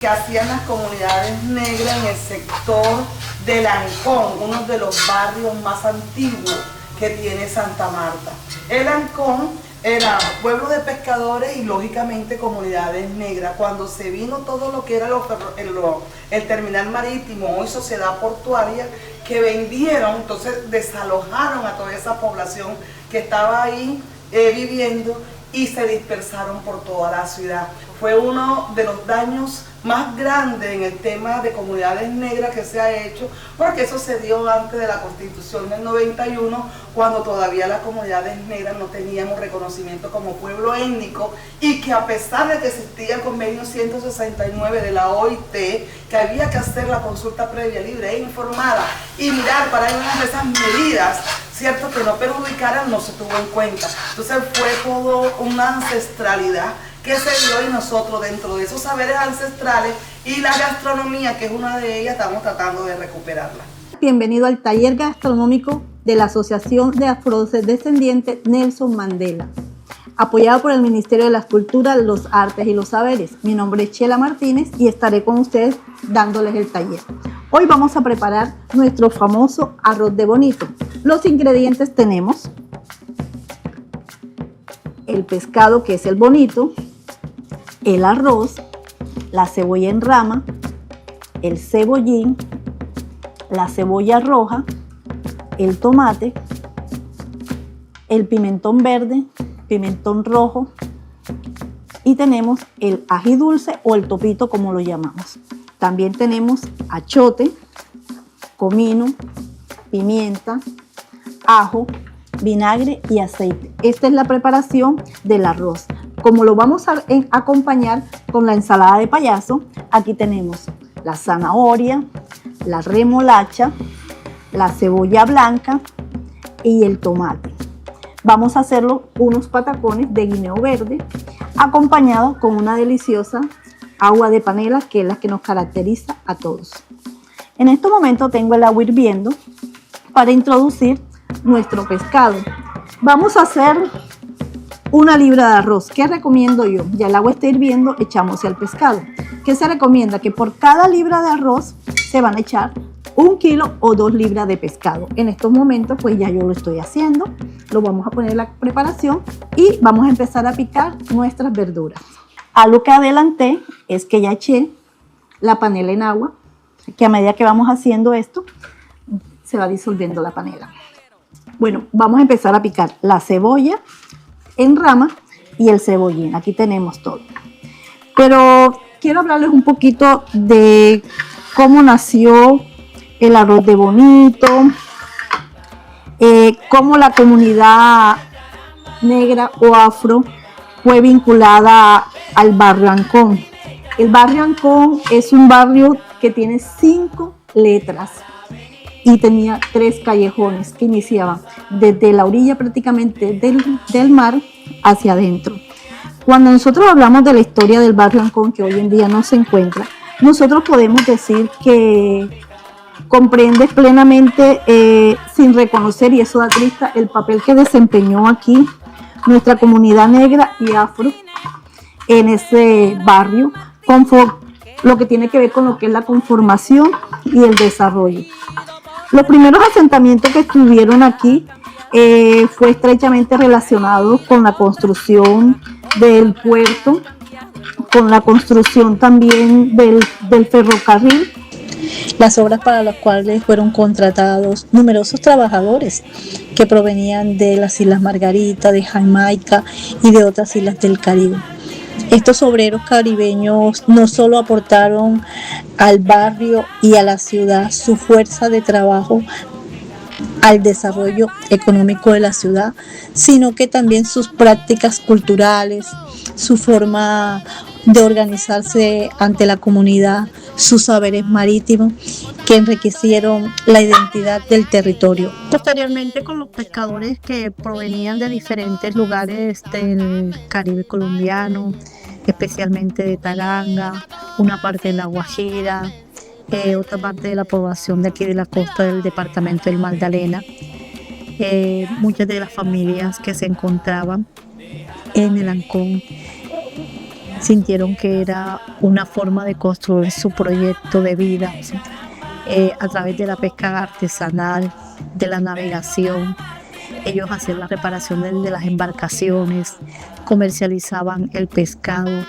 que hacían las comunidades negras en el sector del Ancón, uno de los barrios más antiguos que tiene Santa Marta. El Ancón era pueblo de pescadores y lógicamente comunidades negras. Cuando se vino todo lo que era el terminal marítimo, hoy sociedad portuaria, que vendieron, entonces desalojaron a toda esa población que estaba ahí viviendo y se dispersaron por toda la ciudad. Fue uno de los daños más grandes en el tema de comunidades negras que se ha hecho, porque eso se dio antes de la Constitución del 91, cuando todavía las comunidades negras no teníamos reconocimiento como pueblo étnico, y que a pesar de que existía el convenio 169 de la OIT, que había que hacer la consulta previa, libre e informada, y mirar para algunas de esas medidas, cierto, que no perjudicaran, no se tuvo en cuenta. Entonces fue todo una ancestralidad que se dio, y nosotros dentro de esos saberes ancestrales y la gastronomía, que es una de ellas, estamos tratando de recuperarla. Bienvenido al taller gastronómico de la Asociación de Afrodescendientes Nelson Mandela, apoyado por el Ministerio de las Culturas, los Artes y los Saberes. Mi nombre es Chela Martínez y estaré con ustedes dándoles el taller. Hoy vamos a preparar nuestro famoso arroz de bonito. Los ingredientes tenemos el pescado, que es el bonito, el arroz, la cebolla en rama, el cebollín, la cebolla roja, el tomate, el pimentón verde, pimentón rojo, y tenemos el ají dulce o el topito, como lo llamamos. También tenemos achote, comino, pimienta, ajo, vinagre y aceite. Esta es la preparación del arroz. Como lo vamos a acompañar con la ensalada de payaso, aquí tenemos la zanahoria, la remolacha, la cebolla blanca y el tomate. Vamos a hacerlo unos patacones de guineo verde, acompañados con una deliciosa agua de panela, que es la que nos caracteriza a todos. En este momento tengo el agua hirviendo para introducir nuestro pescado. Vamos a hacer 1 libra de arroz. ¿Qué recomiendo yo? Ya el agua está hirviendo, echamos el pescado. ¿Qué se recomienda? Que por cada libra de arroz se van a echar 1 kilo o 2 libras de pescado. En estos momentos pues ya yo lo estoy haciendo. Lo vamos a poner en la preparación y vamos a empezar a picar nuestras verduras. Algo que adelanté es que ya eché la panela en agua, que a medida que vamos haciendo esto se va disolviendo la panela. Bueno, vamos a empezar a picar la cebolla en rama y el cebollín. Aquí tenemos todo. Pero quiero hablarles un poquito de cómo nació el arroz de bonito, cómo la comunidad negra o afro fue vinculada al barrio Ancón. El barrio Ancón es un barrio que tiene 5 letras. Y tenía 3 callejones que iniciaban desde la orilla prácticamente del mar hacia adentro. Cuando nosotros hablamos de la historia del barrio Ancón, que hoy en día no se encuentra, nosotros podemos decir que comprende plenamente, sin reconocer, y eso da triste, el papel que desempeñó aquí nuestra comunidad negra y afro en ese barrio, lo que tiene que ver con lo que es la conformación y el desarrollo. Los primeros asentamientos que estuvieron aquí fue estrechamente relacionado con la construcción del puerto, con la construcción también del ferrocarril. Las obras para las cuales fueron contratados numerosos trabajadores que provenían de las Islas Margarita, de Jamaica y de otras islas del Caribe. Estos obreros caribeños no solo aportaron al barrio y a la ciudad su fuerza de trabajo al desarrollo económico de la ciudad, sino que también sus prácticas culturales, su forma de organizarse ante la comunidad, sus saberes marítimos que enriquecieron la identidad del territorio. Posteriormente, con los pescadores que provenían de diferentes lugares del Caribe colombiano, especialmente de Taganga, una parte de La Guajira, otra parte de la población de aquí de la costa del departamento del Magdalena. Muchas de las familias que se encontraban en el Ancón sintieron que era una forma de construir su proyecto de vida, ¿sí? A través de la pesca artesanal, de la navegación. Ellos hacían la reparación de las embarcaciones, comercializaban el pescado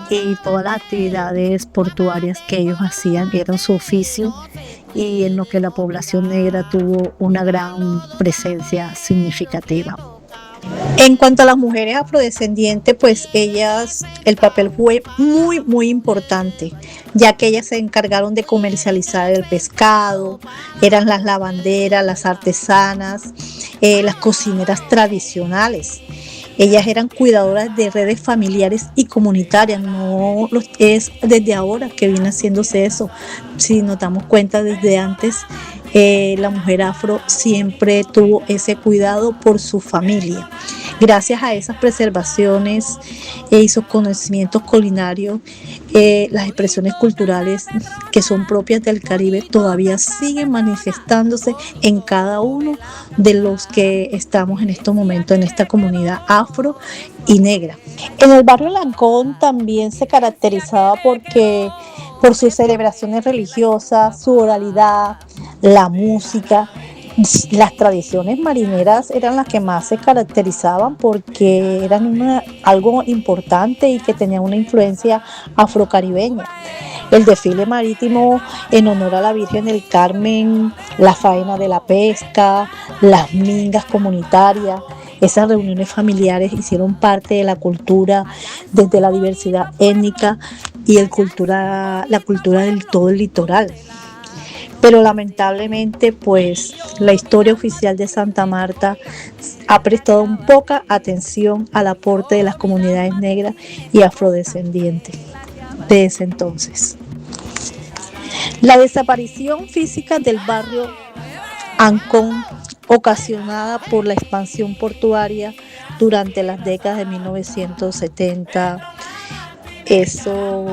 y todas las actividades portuarias que ellos hacían eran su oficio, y en lo que la población negra tuvo una gran presencia significativa. En cuanto a las mujeres afrodescendientes, pues ellas, el papel fue muy importante, ya que ellas se encargaron de comercializar el pescado, eran las lavanderas, las artesanas, las cocineras tradicionales. Ellas eran cuidadoras de redes familiares y comunitarias, no es desde ahora que viene haciéndose eso. Si nos damos cuenta, desde antes la mujer afro siempre tuvo ese cuidado por su familia. Gracias a esas preservaciones y sus conocimientos culinarios, las expresiones culturales que son propias del Caribe todavía siguen manifestándose en cada uno de los que estamos en estos momentos en esta comunidad afro y negra. En el barrio Lancón también se caracterizaba por sus celebraciones religiosas, su oralidad, la música. Las tradiciones marineras eran las que más se caracterizaban porque eran algo importante y que tenían una influencia afrocaribeña. El desfile marítimo en honor a la Virgen del Carmen, la faena de la pesca, las mingas comunitarias, esas reuniones familiares hicieron parte de la cultura, desde la diversidad étnica y la cultura de todo el litoral. Pero lamentablemente, pues la historia oficial de Santa Marta ha prestado poca atención al aporte de las comunidades negras y afrodescendientes de ese entonces. La desaparición física del barrio Ancón, ocasionada por la expansión portuaria durante las décadas de 1970, eso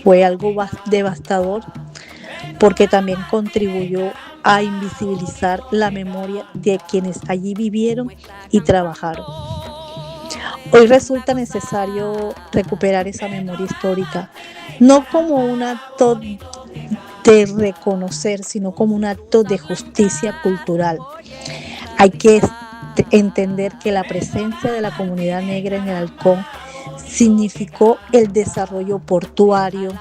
fue algo devastador, porque también contribuyó a invisibilizar la memoria de quienes allí vivieron y trabajaron. Hoy resulta necesario recuperar esa memoria histórica, no como un acto de reconocer, sino como un acto de justicia cultural. Hay que entender que la presencia de la comunidad negra en el Halcón significó el desarrollo portuario,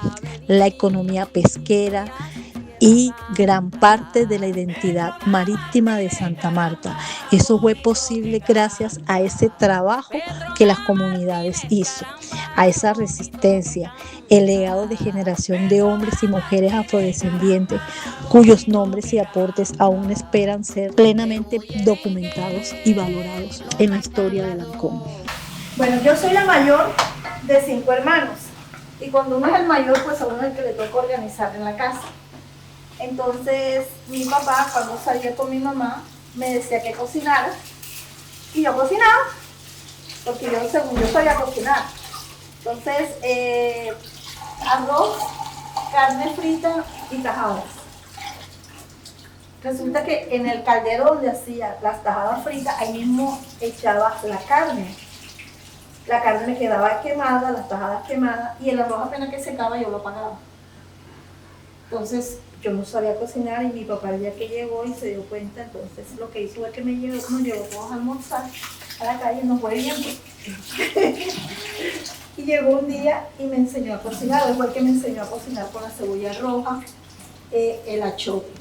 la economía pesquera y gran parte de la identidad marítima de Santa Marta. Eso fue posible gracias a ese trabajo que las comunidades hizo, a esa resistencia, el legado de generación de hombres y mujeres afrodescendientes cuyos nombres y aportes aún esperan ser plenamente documentados y valorados en la historia del Ancón. Bueno, yo soy la mayor de 5 hermanos y cuando uno es el mayor, pues a uno es el que le toca organizar en la casa. Entonces mi papá, cuando salía con mi mamá, me decía que cocinara y yo cocinaba, porque yo según yo sabía cocinar. Entonces arroz, carne frita y tajadas. Resulta que en el caldero donde hacía las tajadas fritas, ahí mismo echaba la carne. La carne me quedaba quemada, las tajadas quemadas, y el arroz apenas que secaba yo lo apagaba. Entonces yo no sabía cocinar y mi papá el día que llegó y se dio cuenta, entonces lo que hizo fue que nos llevó todos a almorzar a la calle, nos fue bien. Y llegó un día y me enseñó a cocinar, después que me enseñó a cocinar con la cebolla roja, el achote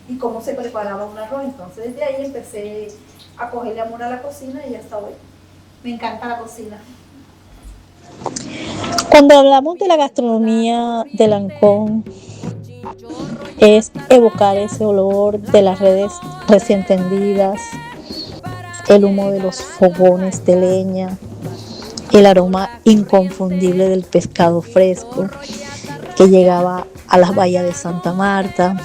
y cómo se preparaba un arroz. Entonces desde ahí empecé a cogerle amor a la cocina y hasta hoy me encanta la cocina. Cuando hablamos de la gastronomía del Ancón, es evocar ese olor de las redes recién tendidas, el humo de los fogones de leña, el aroma inconfundible del pescado fresco que llegaba a las bahías de Santa Marta.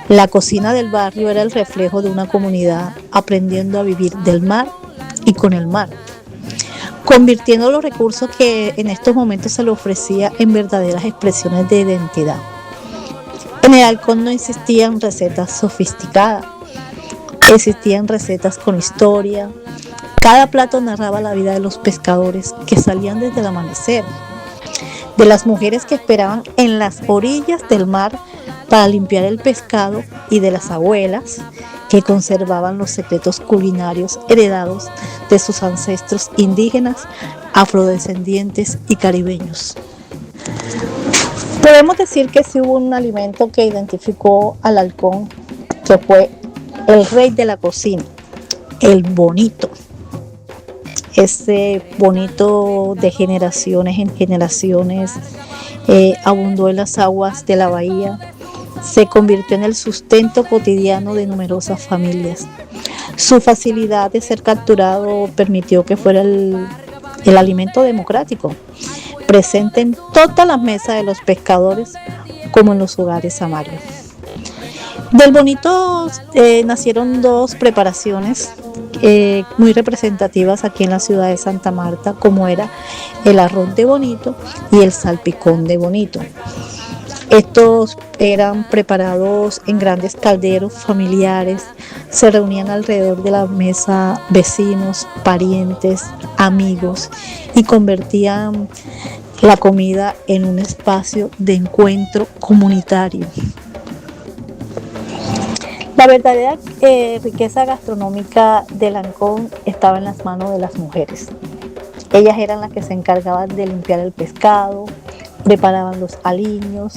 La cocina del barrio era el reflejo de una comunidad aprendiendo a vivir del mar y con el mar, convirtiendo los recursos que en estos momentos se le ofrecía en verdaderas expresiones de identidad. En el Halcón no existían recetas sofisticadas. Existían recetas con historia. Cada plato narraba la vida de los pescadores que salían desde el amanecer, de las mujeres que esperaban en las orillas del mar para limpiar el pescado y de las abuelas que conservaban los secretos culinarios heredados de sus ancestros indígenas, afrodescendientes y caribeños. Podemos decir que sí hubo un alimento que identificó al halcón, que fue el rey de la cocina, el bonito. Ese bonito de generaciones en generaciones abundó en las aguas de la bahía, se convirtió en el sustento cotidiano de numerosas familias. Su facilidad de ser capturado permitió que fuera el alimento democrático, presente en todas las mesas de los pescadores como en los hogares samarios. Del bonito nacieron dos preparaciones muy representativas aquí en la ciudad de Santa Marta, como era el arroz de bonito y el salpicón de bonito. Estos eran preparados en grandes calderos familiares, se reunían alrededor de la mesa vecinos, parientes, amigos y convertían la comida en un espacio de encuentro comunitario. La verdadera riqueza gastronómica del Ancón estaba en las manos de las mujeres. Ellas eran las que se encargaban de limpiar el pescado, preparaban los aliños,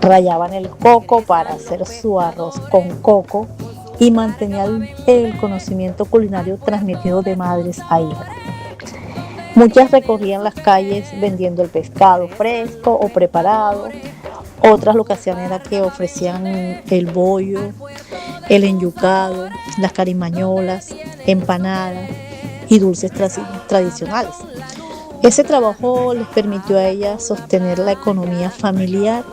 rallaban el coco para hacer su arroz con coco y mantenían el conocimiento culinario transmitido de madres a hijas. Muchas recorrían las calles vendiendo el pescado fresco o preparado. Otras lo que hacían era que ofrecían el bollo, el enyucado, las carimañolas, empanadas y dulces tradicionales. Ese trabajo les permitió a ellas sostener la economía familiar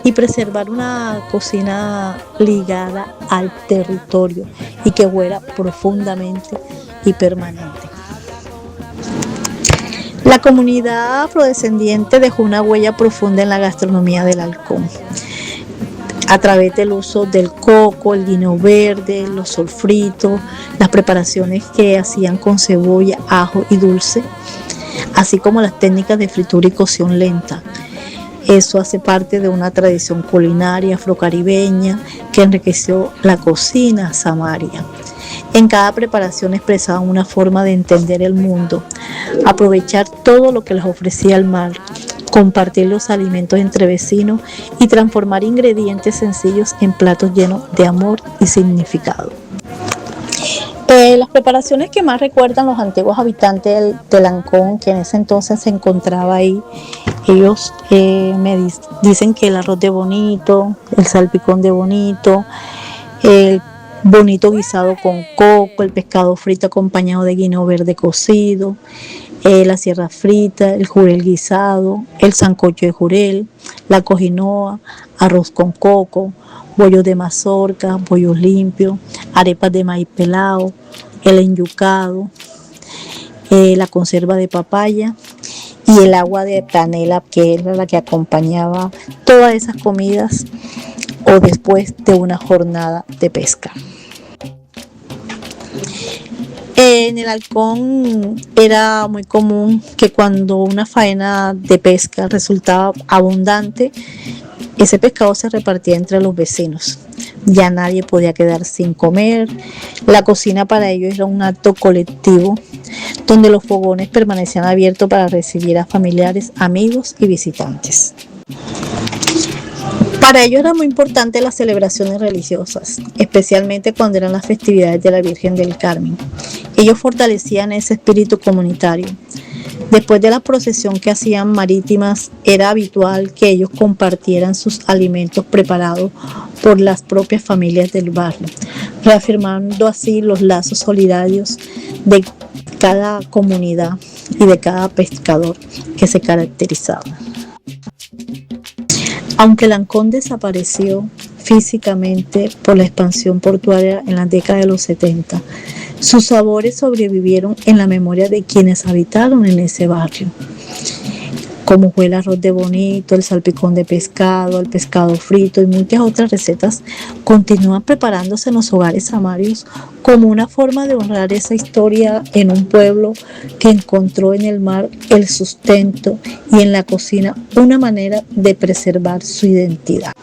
y preservar una cocina ligada al territorio y que fuera profundamente y permanente. La comunidad afrodescendiente dejó una huella profunda en la gastronomía del Halcón, a través del uso del coco, el guineo verde, los sofritos, las preparaciones que hacían con cebolla, ajo y dulce, así como las técnicas de fritura y cocción lenta. Eso hace parte de una tradición culinaria afrocaribeña que enriqueció la cocina samaria. En cada preparación expresaban una forma de entender el mundo, aprovechar todo lo que les ofrecía el mar, compartir los alimentos entre vecinos y transformar ingredientes sencillos en platos llenos de amor y significado. Las preparaciones que más recuerdan los antiguos habitantes del Ancón, que en ese entonces se encontraba ahí, ellos me dicen que el arroz de bonito, el salpicón de bonito, el bonito guisado con coco, el pescado frito acompañado de guineo verde cocido, la sierra frita, el jurel guisado, el sancocho de jurel, la cojinoa, arroz con coco, bollos de mazorca, bollos limpios, arepas de maíz pelado, el enyucado, la conserva de papaya y el agua de panela, que era la que acompañaba todas esas comidas o después de una jornada de pesca. En el Halcón era muy común que cuando una faena de pesca resultaba abundante, ese pescado se repartía entre los vecinos. Ya nadie podía quedar sin comer. La cocina para ellos era un acto colectivo, donde los fogones permanecían abiertos para recibir a familiares, amigos y visitantes. Para ellos era muy importante las celebraciones religiosas, especialmente cuando eran las festividades de la Virgen del Carmen. Ellos fortalecían ese espíritu comunitario. Después de la procesión que hacían marítimas, era habitual que ellos compartieran sus alimentos preparados por las propias familias del barrio, reafirmando así los lazos solidarios de cada comunidad y de cada pescador que se caracterizaba. Aunque el Ancón desapareció físicamente por la expansión portuaria en la década de los 70, sus sabores sobrevivieron en la memoria de quienes habitaron en ese barrio. como fue el arroz de bonito, el salpicón de pescado, el pescado frito y muchas otras recetas, continúan preparándose en los hogares samarios como una forma de honrar esa historia en un pueblo que encontró en el mar el sustento y en la cocina una manera de preservar su identidad.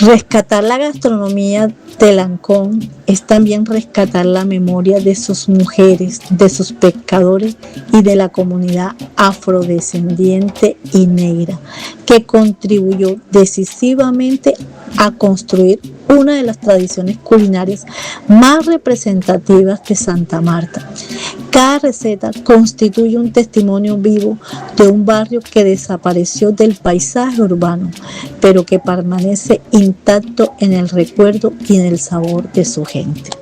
Rescatar la gastronomía del Ancón es también rescatar la memoria de sus mujeres, de sus pescadores y de la comunidad afrodescendiente y negra, que contribuyó decisivamente a construir una de las tradiciones culinarias más representativas de Santa Marta. Cada receta constituye un testimonio vivo de un barrio que desapareció del paisaje urbano, pero que permanece intacto en el recuerdo y en el sabor de su gente.